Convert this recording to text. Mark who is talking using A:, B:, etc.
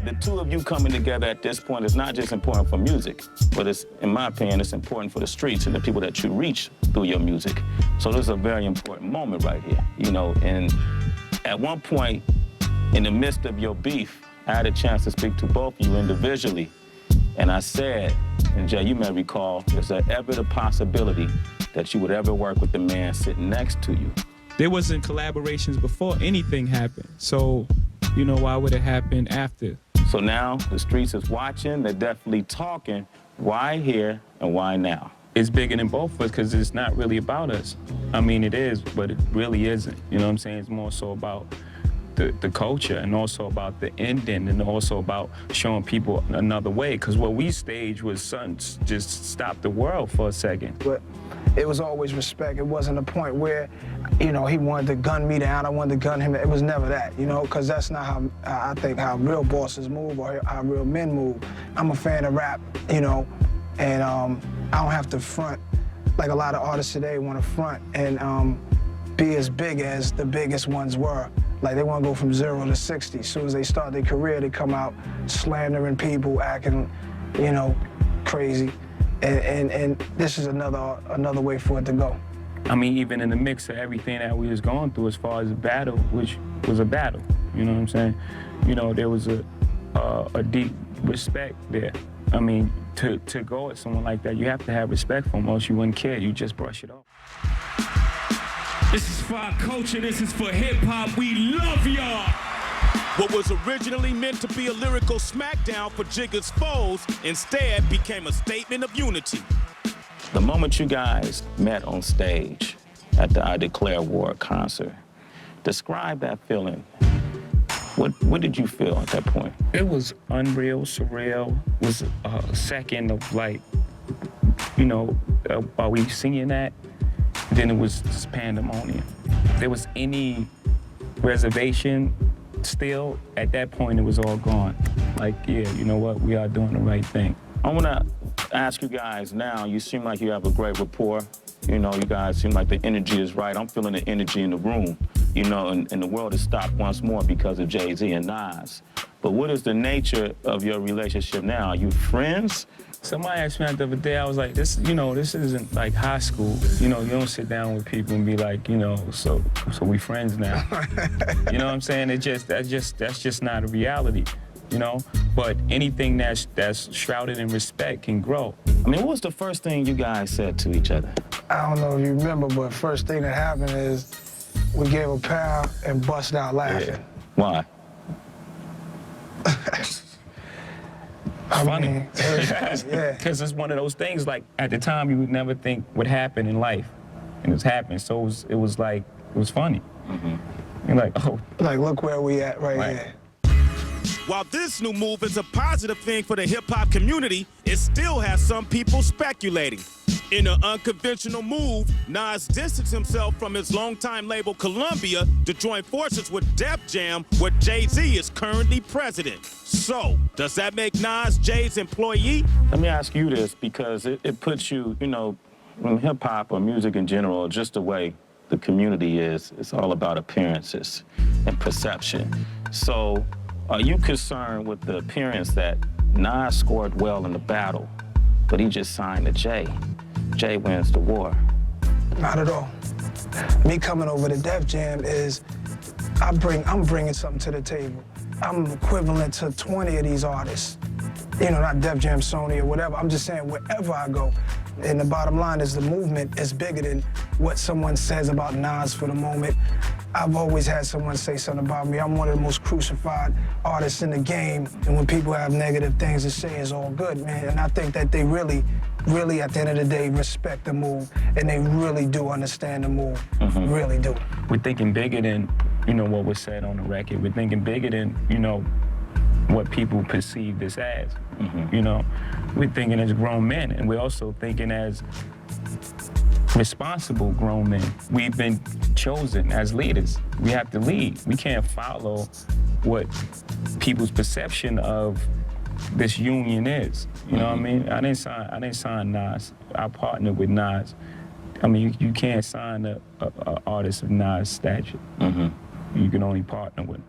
A: The two of you coming together at this point is not just important for music, but it's, in my opinion, it's important for the streets and the people that you reach through your music. So this is a very important moment right here, you know, and at one point, in the midst of your beef, I had a chance to speak to both of you individually, and I said, and Jay, you may recall, is there ever the possibility that you would ever work with the man sitting next to you?
B: There wasn't collaborations before anything happened, so, you know, why would it happen after?
A: So now the streets is watching, they're definitely talking. Why here and why now?
B: It's bigger than both of us because it's not really about us. I mean, it is, but it really isn't. You know what I'm saying? It's more so about the culture and also about the ending and also about showing people another way. Because what we staged was something just stop the world for a second.
C: But it was always respect. It wasn't a point where, you know, he wanted to gun me down, I wanted to gun him. It was never that, you know, because that's not how I think how real bosses move or how real men move. I'm a fan of rap, you know, and I don't have to front like a lot of artists today want to front and be as big as the biggest ones were. Like, they want to go from 0 to 60. As soon as they start their career, they come out slandering people, acting, you know, crazy. And this is another way for it to go.
B: I mean, even in the mix of everything that we was going through as far as the battle, which was a battle, you know what I'm saying? You know, there was a deep respect there. I mean, to go at someone like that, you have to have respect for them, else you wouldn't care. You just brush it off.
D: This is for our culture, this is for hip-hop, we love y'all!
E: What was originally meant to be a lyrical smackdown for Jigga's foes instead became a statement of unity.
A: The moment you guys met on stage at the I Declare War concert, describe that feeling. What did you feel at that point?
B: It was unreal, surreal. It was a second of like, you know, while we singing that, then it was just pandemonium. If there was any reservation still, at that point it was all gone. Like, yeah, you know what, we are doing the right thing.
A: I wanna ask you guys now, you seem like you have a great rapport. You know, you guys seem like the energy is right. I'm feeling the energy in the room. You know, and the world has stopped once more because of Jay-Z and Nas. But what is the nature of your relationship now? Are you friends?
B: Somebody asked me the other day, I was like, this, you know, this isn't like high school. You know, you don't sit down with people and be like, you know, so we friends now. You know what I'm saying? That's just not a reality, you know? But anything that's shrouded in respect can grow.
A: I mean, what was the first thing you guys said to each other?
C: I don't know if you remember, but first thing that happened is we gave a pound and bust out laughing.
A: Yeah. Why?
B: Funny.
C: Yeah.
B: Because it's one of those things, like, at the time you would never think would happen in life. And it's happened, so it was funny. Mm-hmm. You're like, oh.
C: Like, look where we at right here.
E: While this new move is a positive thing for the hip-hop community, it still has some people speculating. In an unconventional move, Nas distanced himself from his longtime label Columbia to join forces with Def Jam, where Jay-Z is currently president. So, does that make Nas Jay's employee?
A: Let me ask you this, because it puts you, you know, in hip-hop or music in general, just the way the community is, it's all about appearances and perception. So, are you concerned with the appearance that Nas scored well in the battle, but he just signed to Jay? Jay wins the war.
C: Not at all. Me coming over to Def Jam is, I'm bringing something to the table. I'm equivalent to 20 of these artists. You know, not Def Jam, Sony, or whatever. I'm just saying wherever I go. And the bottom line is the movement is bigger than what someone says about Nas for the moment. I've always had someone say something about me. I'm one of the most crucified artists in the game. And when people have negative things to say, it's all good, man. And I think that they really, at the end of the day, respect the move. And they really do understand the move. Mm-hmm. Really do.
B: We're thinking bigger than, you know, what was said on the record. We're thinking bigger than, you know, what people perceive this as. Mm-hmm. You know, we're thinking as grown men, and we're also thinking as responsible grown men. We've been chosen as leaders. We have to lead. We can't follow what people's perception of this union is. You know what I mean? I didn't sign Nas. I partnered with Nas. I mean, you can't sign a artist of Nas' stature. Mm-hmm. You can only partner with him.